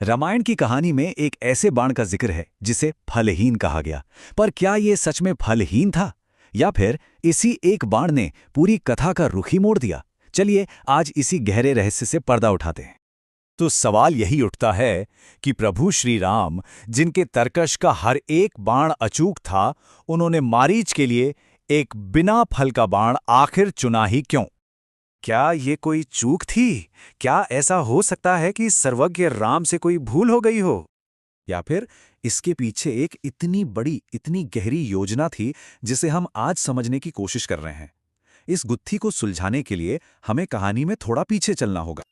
रामायण की कहानी में एक ऐसे बाण का जिक्र है जिसे फलहीन कहा गया। पर क्या ये सच में फलहीन था, या फिर इसी एक बाण ने पूरी कथा का रुख ही मोड़ दिया? चलिए आज इसी गहरे रहस्य से पर्दा उठाते हैं। तो सवाल यही उठता है कि प्रभु श्री राम, जिनके तरकश का हर एक बाण अचूक था, उन्होंने मारीच के लिए एक बिना फल का बाण आखिर चुना ही क्यों? क्या ये कोई चूक थी? क्या ऐसा हो सकता है कि सर्वज्ञ राम से कोई भूल हो गई हो? या फिर इसके पीछे एक इतनी बड़ी, इतनी गहरी योजना थी जिसे हम आज समझने की कोशिश कर रहे हैं? इस गुत्थी को सुलझाने के लिए हमें कहानी में थोड़ा पीछे चलना होगा।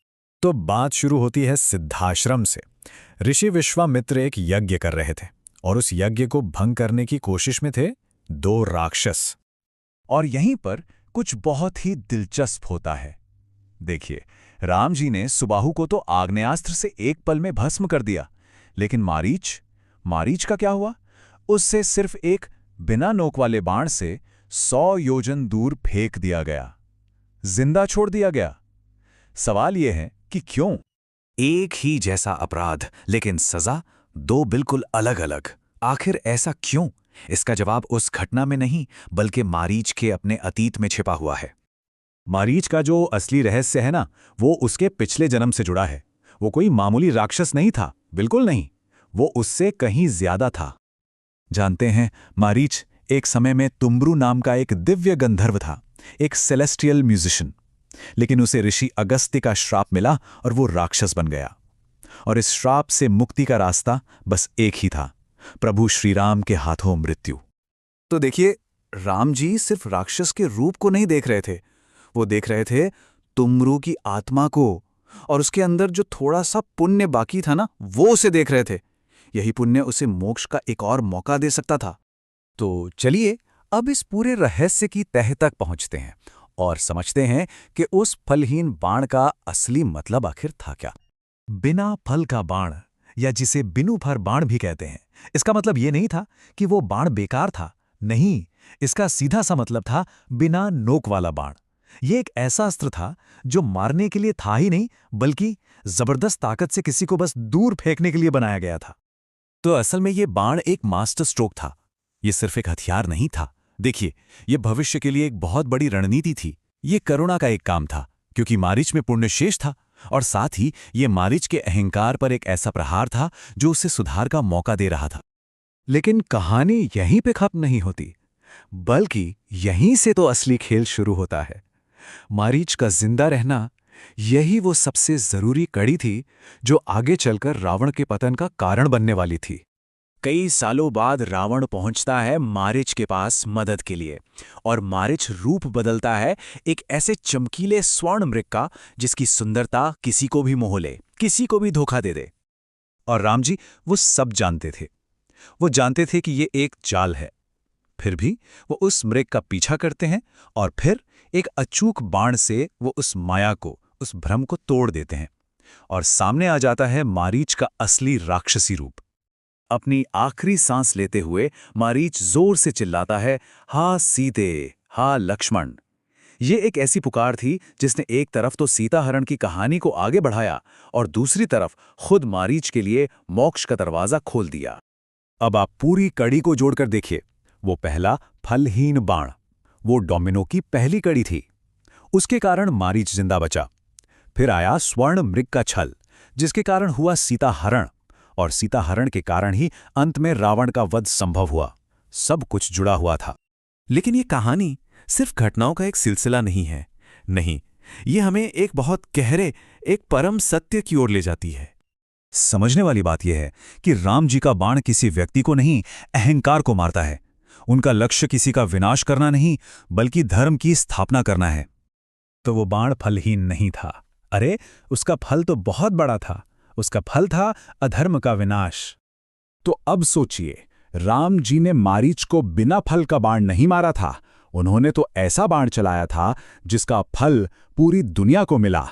तो बात शुरू होती है सिद्धाश्रम से। ऋषि विश्वामित्र एक यज्ञ कर रहे थे और उस यज्ञ को भंग करने की कोशिश में थे दो राक्षस। और यहीं पर कुछ बहुत ही दिलचस्प होता है। देखिए, राम जी ने सुबाहु को तो आग्नेयास्त्र से एक पल में भस्म कर दिया, लेकिन मारीच का क्या हुआ? उससे सिर्फ एक बिना नोक वाले बाण से 100 योजन दूर फेंक दिया गया, जिंदा छोड़ दिया गया। सवाल यह है कि क्यों? एक ही जैसा अपराध, लेकिन सजा दो बिल्कुल अलग अलग। आखिर ऐसा क्यों? इसका जवाब उस घटना में नहीं, बल्कि मारीच के अपने अतीत में छिपा हुआ है। मारीच का जो असली रहस्य है ना, वो उसके पिछले जन्म से जुड़ा है। वो कोई मामूली राक्षस नहीं था, बिल्कुल नहीं। वो उससे कहीं ज्यादा था। जानते हैं, मारीच एक समय में तुम्ब्रू नाम का एक दिव्य गंधर्व था, एक सेलेस्टियल म्यूजिशियन। लेकिन उसे ऋषि अगस्त्य का श्राप मिला और वो राक्षस बन गया। और इस श्राप से मुक्ति का रास्ता बस एक ही था, प्रभु श्री राम के हाथों मृत्यु। तो देखिए, राम जी सिर्फ राक्षस के रूप को नहीं देख रहे थे, वो देख रहे थे तुम्ब्रू की आत्मा को, और उसके अंदर जो थोड़ा सा पुण्य बाकी था ना, वो उसे देख रहे थे। यही पुण्य उसे मोक्ष का एक और मौका दे सकता था। तो चलिए अब इस पूरे रहस्य की तह तक पहुंचते हैं और समझते हैं कि उस फलहीन बाण का असली मतलब आखिर था क्या। बिना फल का बाण, या जिसे बिनु फर बाण भी कहते हैं, इसका मतलब ये नहीं था कि वो बाण बेकार था। नहीं, इसका सीधा सा मतलब था बिना नोक वाला बाण। ये एक ऐसा अस्त्र था जो मारने के लिए था ही नहीं, बल्कि जबरदस्त ताकत से किसी को बस दूर फेंकने के लिए बनाया गया था। तो असल में ये बाण एक मास्टर स्ट्रोक था। ये सिर्फ एक हथियार नहीं था। देखिए, ये भविष्य के लिए एक बहुत बड़ी रणनीति थी। ये करुणा का एक काम था, क्योंकि मारीच में पुण्य शेष था, और साथ ही ये मारीच के अहंकार पर एक ऐसा प्रहार था जो उसे सुधार का मौका दे रहा था। लेकिन कहानी यहीं पे खत्म नहीं होती, बल्कि यहीं से तो असली खेल शुरू होता है। मारीच का जिंदा रहना, यही वो सबसे जरूरी कड़ी थी जो आगे चलकर रावण के पतन का कारण बनने वाली थी। कई सालों बाद रावण पहुंचता है मारीच के पास मदद के लिए, और मारीच रूप बदलता है एक ऐसे चमकीले स्वर्ण मृग का जिसकी सुंदरता किसी को भी मोह ले, किसी को भी धोखा दे दे। और राम जी वो सब जानते थे। वो जानते थे कि ये एक चाल है। फिर भी वो उस मृग का पीछा करते हैं, और फिर एक अचूक बाण से वो उस माया को, उस भ्रम को तोड़ देते हैं, और सामने आ जाता है मारीच का असली राक्षसी रूप। अपनी आखिरी सांस लेते हुए मारीच जोर से चिल्लाता है, हा सीते, हा लक्ष्मण। ये एक ऐसी पुकार थी जिसने एक तरफ तो सीता हरण की कहानी को आगे बढ़ाया, और दूसरी तरफ खुद मारीच के लिए मोक्ष का दरवाजा खोल दिया। अब आप पूरी कड़ी को जोड़कर देखिए। वो पहला फलहीन बाण, वो डोमिनो की पहली कड़ी थी। उसके कारण मारीच जिंदा बचा। फिर आया स्वर्ण मृग का छल, जिसके कारण हुआ सीता हरण, और सीता हरण के कारण ही अंत में रावण का वध संभव हुआ। सब कुछ जुड़ा हुआ था। लेकिन ये कहानी सिर्फ घटनाओं का एक सिलसिला नहीं है। नहीं, ये हमें एक बहुत गहरे, एक परम सत्य की ओर ले जाती है। समझने वाली बात यह है कि राम जी का बाण किसी व्यक्ति को नहीं, अहंकार को मारता है। उनका लक्ष्य किसी का विनाश करना नहीं, बल्कि धर्म की स्थापना करना है। तो वो बाण फलहीन नहीं था। अरे, उसका फल तो बहुत बड़ा था। उसका फल था अधर्म का विनाश। तो अब सोचिए, राम जी ने मारीच को बिना फल का बाण नहीं मारा था। उन्होंने तो ऐसा बाण चलाया था जिसका फल पूरी दुनिया को मिला।